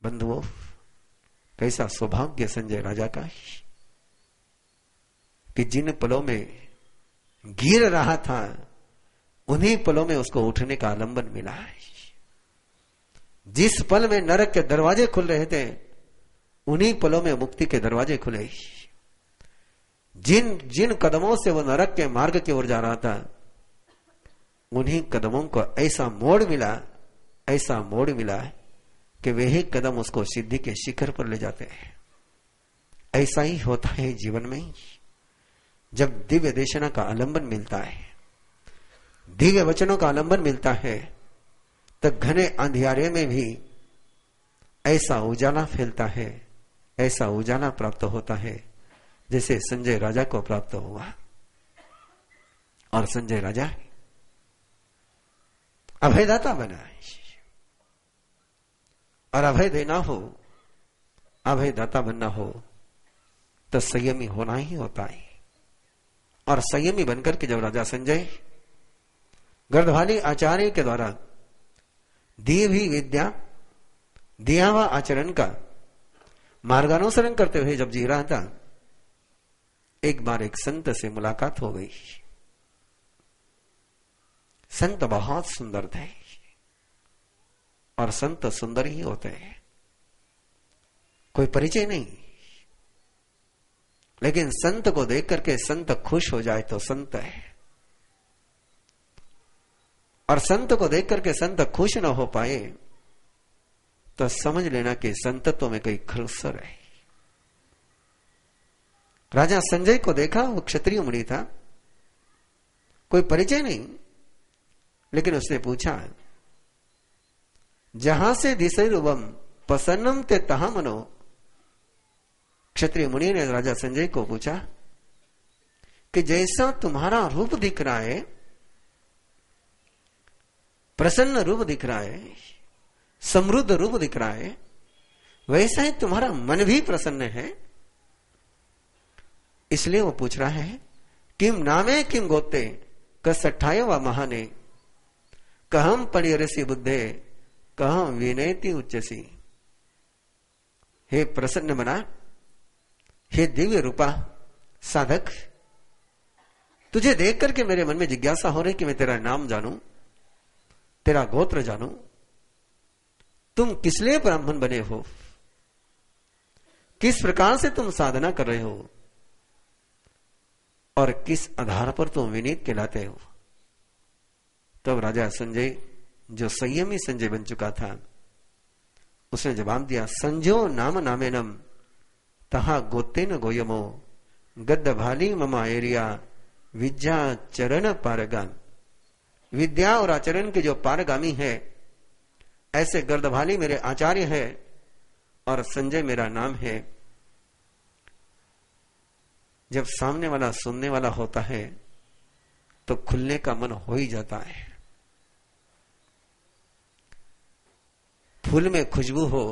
बंधुओं, कैसा सौभाग्य संजय राजा का कि जिन पलों में गिर रहा था उन्हीं पलों में उसको उठने का आलंबन मिला है। जिस पल में नरक के दरवाजे खुल रहे थे उन्हीं पलों में मुक्ति के दरवाजे खुले। जिन जिन कदमों से वो नरक के मार्ग की ओर जा रहा था उन्हीं कदमों को ऐसा मोड़ मिला, ऐसा मोड़ मिला कि वही कदम उसको सिद्धि के शिखर पर ले जाते हैं। ऐसा ही होता है जीवन में। जब दिव्य देशना का आलंबन मिलता है, दिव्य वचनों का आलंबन मिलता है, तो घने अंधियारे में भी ऐसा उजाला फैलता है, ऐसा उजाला प्राप्त होता है जैसे संजय राजा को प्राप्त हुआ। और संजय राजा अभयदाता बना है। और अभय देना हो, अभयदाता बनना हो तो संयमी होना ही होता है। और संयमी बनकर के जब राजा संजय गर्दभाली आचार्य के द्वारा दी हुई विद्या, दिया हुआ आचरण का मार्गानुसरण करते हुए जब जी रहा था, एक बार एक संत से मुलाकात हो गई। संत बहुत सुंदर थे और संत सुंदर ही होते हैं, कोई परिचय नहीं। लेकिन संत को देख करके संत खुश हो जाए तो संत है, और संत को देख करके संत खुश न हो पाए तो समझ लेना कि संतत्व में कोई खरसर है। राजा संजय को देखा, वो क्षत्रिय मुनि था, कोई परिचय नहीं, लेकिन उसने पूछा, जहां से दिशैरुवम प्रसन्नम ते तहा मनो। क्षत्रिय मुनि ने राजा संजय को पूछा कि जैसा तुम्हारा रूप दिख रहा है, प्रसन्न रूप दिख रहा है, समृद्ध रूप दिख रहा है, वैसा ही तुम्हारा मन भी प्रसन्न है। इसलिए वो पूछ रहा है, किम नामे किम गोते कसठाय व महाने कहम परिरसी बुद्धे कहम विनयति उच्चसी। हे प्रसन्न मना, हे दिव्य रूपा साधक, तुझे देख करके मेरे मन में जिज्ञासा हो रही कि मैं तेरा नाम जानूं, तेरा गोत्र जानूं। तुम किस लिए ब्राह्मण बने हो, किस प्रकार से तुम साधना कर रहे हो, और किस आधार पर तुम विनीत कहलाते हो। तब राजा संजय, जो संयमी संजय बन चुका था, उसने जवाब दिया, संजो नाम नामेनम तहा गोतेन गोयमो गद्द भाली ममा एरिया विद्या चरण पारगान। विद्या और आचरण के जो पारगामी है, ऐसे गर्दभाली मेरे आचार्य है और संजय मेरा नाम है। जब सामने वाला सुनने वाला होता है तो खुलने का मन हो ही जाता है। फूल में खुशबू हो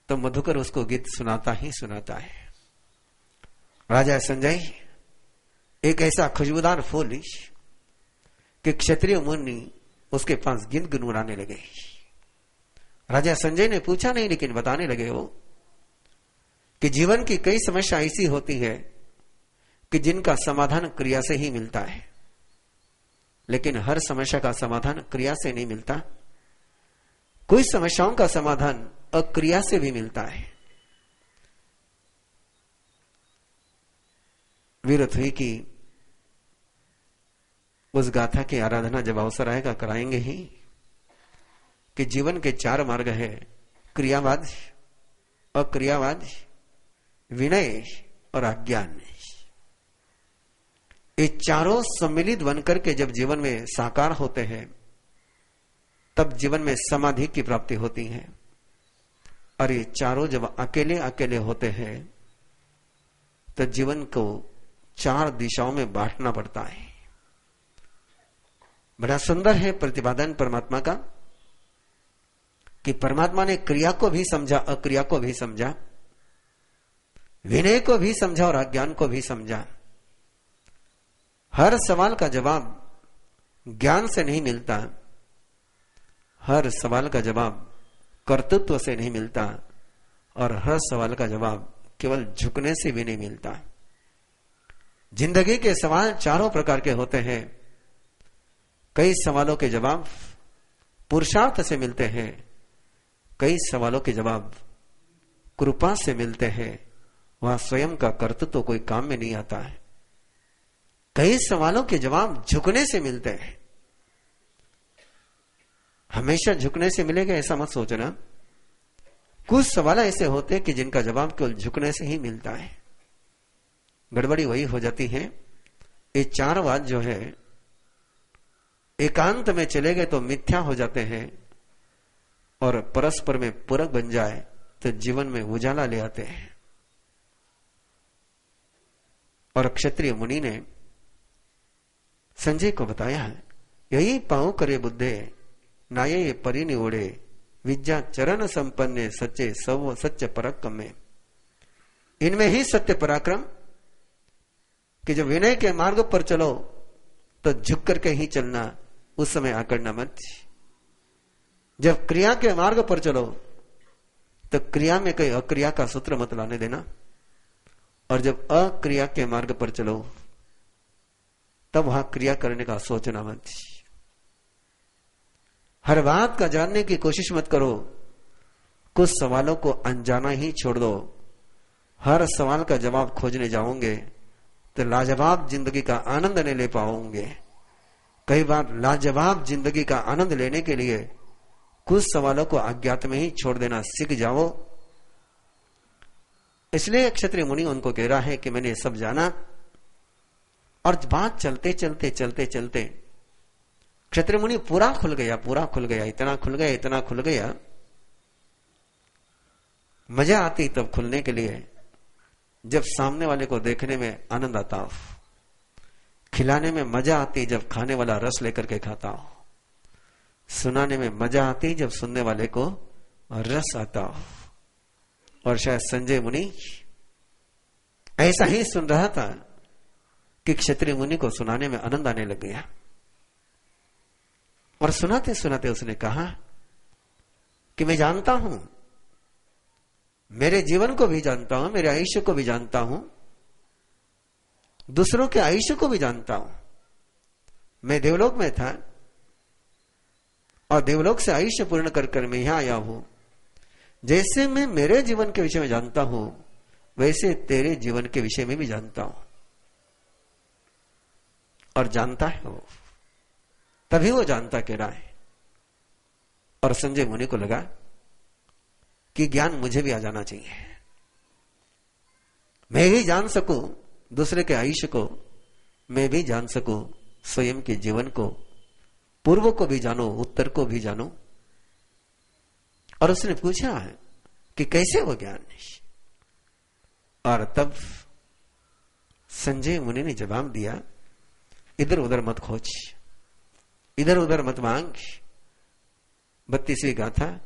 तो मधुकर उसको गीत सुनाता ही सुनाता है। राजा संजय एक ऐसा खुशबूदार फूल कि क्षत्रिय मुनि उसके पास गिन गुनगुनाने लगे। राजा संजय ने पूछा नहीं, लेकिन बताने लगे हो कि जीवन की कई समस्या ऐसी होती है कि जिनका समाधान क्रिया से ही मिलता है, लेकिन हर समस्या का समाधान क्रिया से नहीं मिलता। कुछ समस्याओं का समाधान अक्रिया से भी मिलता है। विरत हुई की उस गाथा की आराधना जब अवसर आएगा कराएंगे ही कि जीवन के 4 मार्ग है, क्रियावाद, अक्रियावाद, विनय और अज्ञान। ये चारों सम्मिलित बनकर के जब जीवन में साकार होते हैं तब जीवन में समाधि की प्राप्ति होती है। और ये चारों जब अकेले अकेले होते हैं तो जीवन को 4 दिशाओं में बांटना पड़ता है। बड़ा सुंदर है प्रतिपादन परमात्मा का कि परमात्मा ने क्रिया को भी समझा, अक्रिया को भी समझा, विनय को भी समझा और अज्ञान को भी समझा। हर सवाल का जवाब ज्ञान से नहीं मिलता, हर सवाल का जवाब कर्तृत्व से नहीं मिलता, और हर सवाल का जवाब केवल झुकने से भी नहीं मिलता। जिंदगी के सवाल चारों प्रकार के होते हैं। कई सवालों के जवाब पुरुषार्थ से मिलते हैं, कई सवालों के जवाब कृपा से मिलते हैं, वहां स्वयं का कर्तृत्व कोई काम में नहीं आता है। कई सवालों के जवाब झुकने से मिलते हैं। हमेशा झुकने से मिलेगा ऐसा मत सोचना। कुछ सवाल ऐसे होते हैं कि जिनका जवाब केवल झुकने से ही मिलता है। गड़बड़ी वही हो जाती है, ये चार बात जो है एकांत में चले गए तो मिथ्या हो जाते हैं, और परस्पर में पूरक बन जाए तो जीवन में उजाला ले आते हैं। और क्षत्रिय मुनि ने संजय को बताया है, यही पाऊ करे बुद्धे नाये परिनिओड़े विद्या चरण संपन्ने सच्चे सव सच्चे पराक्रम में। इनमें ही सत्य पराक्रम कि जब विनय के मार्ग पर चलो तो झुक करके ही चलना, उस समय आकड़ना मत। जब क्रिया के मार्ग पर चलो तो क्रिया में कई अक्रिया का सूत्र मत लाने देना, और जब अक्रिया के मार्ग पर चलो तब वहां क्रिया करने का सोचना मत। हर बात का जानने की कोशिश मत करो, कुछ सवालों को अनजाना ही छोड़ दो। हर सवाल का जवाब खोजने जाओगे तो लाजवाब जिंदगी का आनंद नहीं ले पाओगे। कई बार लाजवाब जिंदगी का आनंद लेने के लिए कुछ सवालों को अज्ञात में ही छोड़ देना सीख जाओ। इसलिए क्षत्रिय मुनि उनको कह रहा है कि मैंने सब जाना। और बात चलते चलते चलते चलते क्षत्रिय मुनि पूरा खुल गया, पूरा खुल गया, इतना खुल गया, इतना खुल गया। मजा आती तब खुलने के लिए जब सामने वाले को देखने में आनंद आता हो, खिलाने में मजा आती जब खाने वाला रस लेकर के खाता हो, सुनाने में मजा आती जब सुनने वाले को रस आता हो। और शायद संजय मुनि ऐसा ही सुन रहा था कि क्षत्रिय मुनि को सुनाने में आनंद आने लग गया। और सुनाते सुनाते उसने कहा कि मैं जानता हूं, मेरे जीवन को भी जानता हूं, मेरे आयुष्य को भी जानता हूं, दूसरों के आयुष्य को भी जानता हूं। मैं देवलोक में था और देवलोक से आयुष्य पूर्ण कर कर मैं यहां आया हूं। जैसे मैं मेरे जीवन के विषय में जानता हूं, वैसे तेरे जीवन के विषय में भी जानता हूं। और जानता है वो, तभी वो जानता कह रहा है। और संजय मुनि को लगा कि ज्ञान मुझे भी आ जाना चाहिए, मैं भी जान सकूं दूसरे के आयुष्य को, मैं भी जान सकूं स्वयं के जीवन को, पूर्व को भी जानो, उत्तर को भी जानो। और उसने पूछा है कि कैसे वो ज्ञान। और तब संजय मुनि ने जवाब दिया, इधर उधर मत खोज, इधर उधर मत मांग। 32वीं गाथा।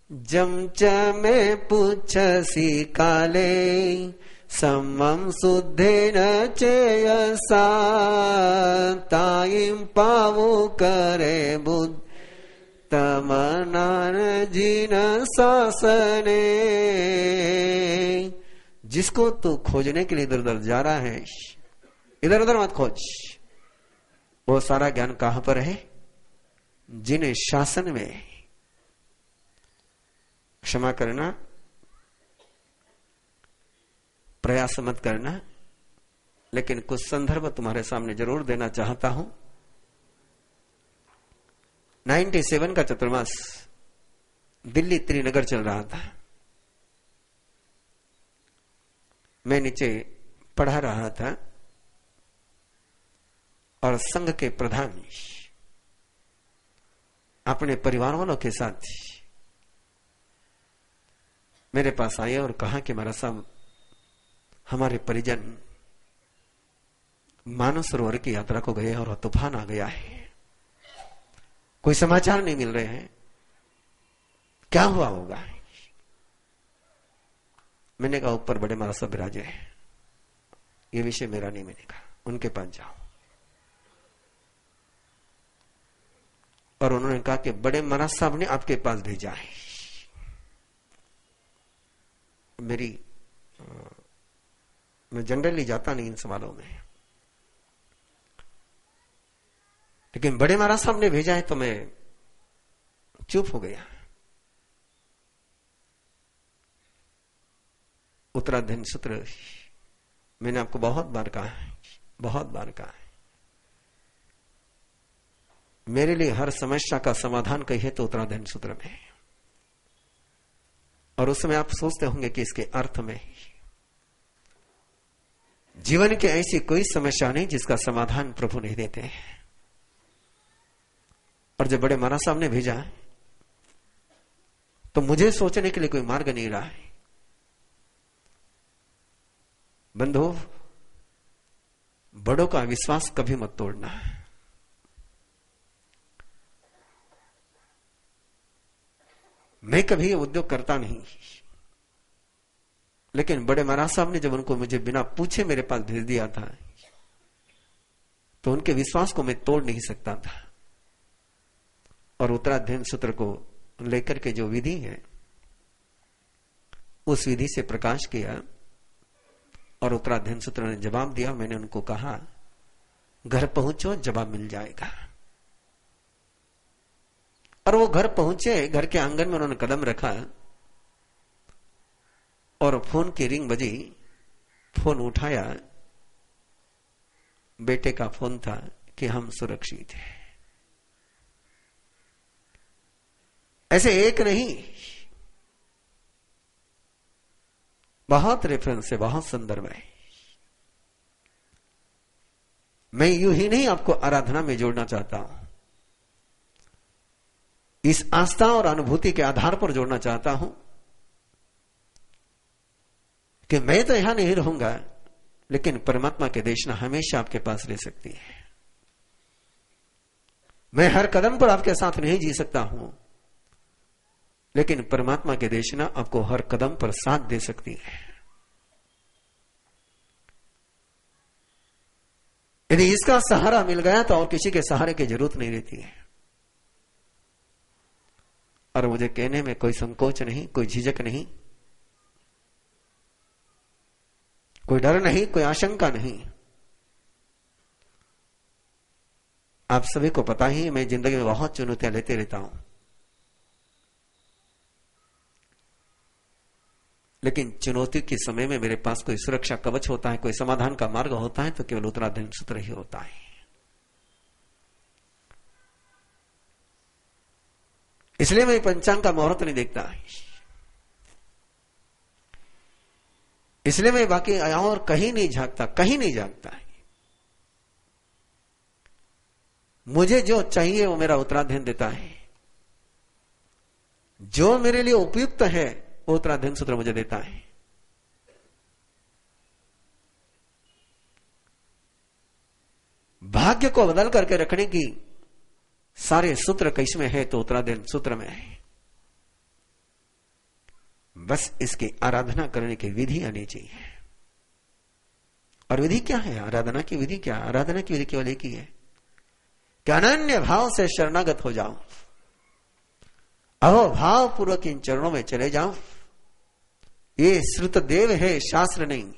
जमच में पूछसी काले समम शुद्धेन चेयसा ताइम पावो करे बुद्ध तमनान जिन सासने। जिसको तू खोजने के लिए इधर उधर जा रहा है, इधर उधर मत खोज। वो सारा ज्ञान कहां पर है? जिन शासन में। क्षमा करना, प्रयास मत करना, लेकिन कुछ संदर्भ तुम्हारे सामने जरूर देना चाहता हूं। 97 का चतुर्मास दिल्ली त्रिनगर चल रहा था। मैं नीचे पढ़ा रहा था और संघ के प्रधान अपने परिवार वालों के साथ मेरे पास आए और कहा कि महाराज साहब, हमारे परिजन मानव सरोवर की यात्रा को गए और तूफान आ गया है, कोई समाचार नहीं मिल रहे हैं, क्या हुआ होगा? मैंने कहा ऊपर बड़े महाराज साहब विराजे हैं, ये विषय मेरा नहीं। मैंने कहा उनके पास जाओ। और उन्होंने कहा कि बड़े महाराज साहब ने आपके पास भेजा है। मैं जनरली जाता नहीं इन सवालों में, लेकिन बड़े महाराज साहब ने भेजा है तो मैं चुप हो गया। उत्तराध्ययन सूत्र मैंने आपको बहुत बार कहा है, बहुत बार कहा है, मेरे लिए हर समस्या का समाधान कहिए तो उत्तराध्ययन सूत्र में है। और उस समय आप सोचते होंगे कि इसके अर्थ में जीवन की ऐसी कोई समस्या नहीं जिसका समाधान प्रभु नहीं देते हैं। और जब बड़े महाराज साहब ने भेजा तो मुझे सोचने के लिए कोई मार्ग नहीं रहा है। बंधु, बड़ों का विश्वास कभी मत तोड़ना। मैं कभी उद्योग करता नहीं, लेकिन बड़े महाराज साहब ने जब उनको मुझे बिना पूछे मेरे पास भेज दिया था तो उनके विश्वास को मैं तोड़ नहीं सकता था। और उत्तराध्ययन सूत्र को लेकर के जो विधि है उस विधि से प्रकाश किया और उत्तराध्ययन सूत्र ने जवाब दिया। मैंने उनको कहा घर पहुंचो, जवाब मिल जाएगा। और वो घर पहुंचे, घर के आंगन में उन्होंने कदम रखा और फोन की रिंग बजी। फोन उठाया, बेटे का फोन था कि हम सुरक्षित हैं। ऐसे एक नहीं, बहुत रेफरेंस है, बहुत संदर्भ है। मैं यूं ही नहीं आपको आराधना में जोड़ना चाहता हूं, इस आस्था और अनुभूति के आधार पर जोड़ना चाहता हूं कि मैं तो यहां नहीं रहूंगा, लेकिन परमात्मा की देशना हमेशा आपके पास रह सकती है। मैं हर कदम पर आपके साथ नहीं जी सकता हूं, लेकिन परमात्मा की देशना आपको हर कदम पर साथ दे सकती है। यदि इसका सहारा मिल गया तो और किसी के सहारे की जरूरत नहीं रहती है। और मुझे कहने में कोई संकोच नहीं, कोई झिझक नहीं, कोई डर नहीं, कोई आशंका नहीं। आप सभी को पता ही मैं जिंदगी में बहुत चुनौतियां लेते रहता हूं, लेकिन चुनौती के समय में मेरे पास कोई सुरक्षा कवच होता है, कोई समाधान का मार्ग होता है तो केवल उत्तराध्ययन सूत्र ही होता है। इसलिए मैं पंचांग का मुहूर्त नहीं देखता, इसलिए मैं बाकी और कहीं नहीं झांकता, कहीं नहीं झांकता। मुझे जो चाहिए वो मेरा उत्तराध्ययन देता है, जो मेरे लिए उपयुक्त है वो उत्तराध्ययन सूत्र मुझे देता है। भाग्य को बदल करके रखने की सारे सूत्र किसमें है तो उत्तराध्ययन सूत्र में है। बस इसकी आराधना करने की विधि आनी चाहिए। और विधि क्या है? आराधना की विधि क्या? आराधना की विधि केवल एक ही है कि अनन्य भाव से शरणागत हो जाओ, अहो भाव पूर्वक इन चरणों में चले जाओ। ये श्रुत देव है, शास्त्र नहीं।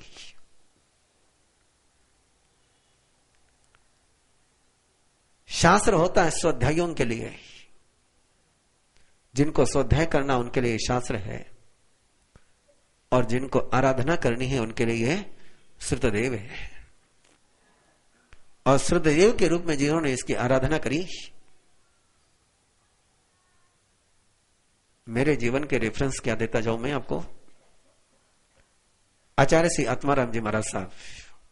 शास्त्र होता है स्वाध्यायों के लिए, जिनको स्वाध्याय करना उनके लिए शास्त्र है, और जिनको आराधना करनी है उनके लिए श्रुतदेव है। और श्रुतदेव के रूप में जिन्होंने इसकी आराधना करी, मेरे जीवन के रेफरेंस क्या देता जाऊं मैं आपको? आचार्य श्री आत्माराम जी महाराज साहब,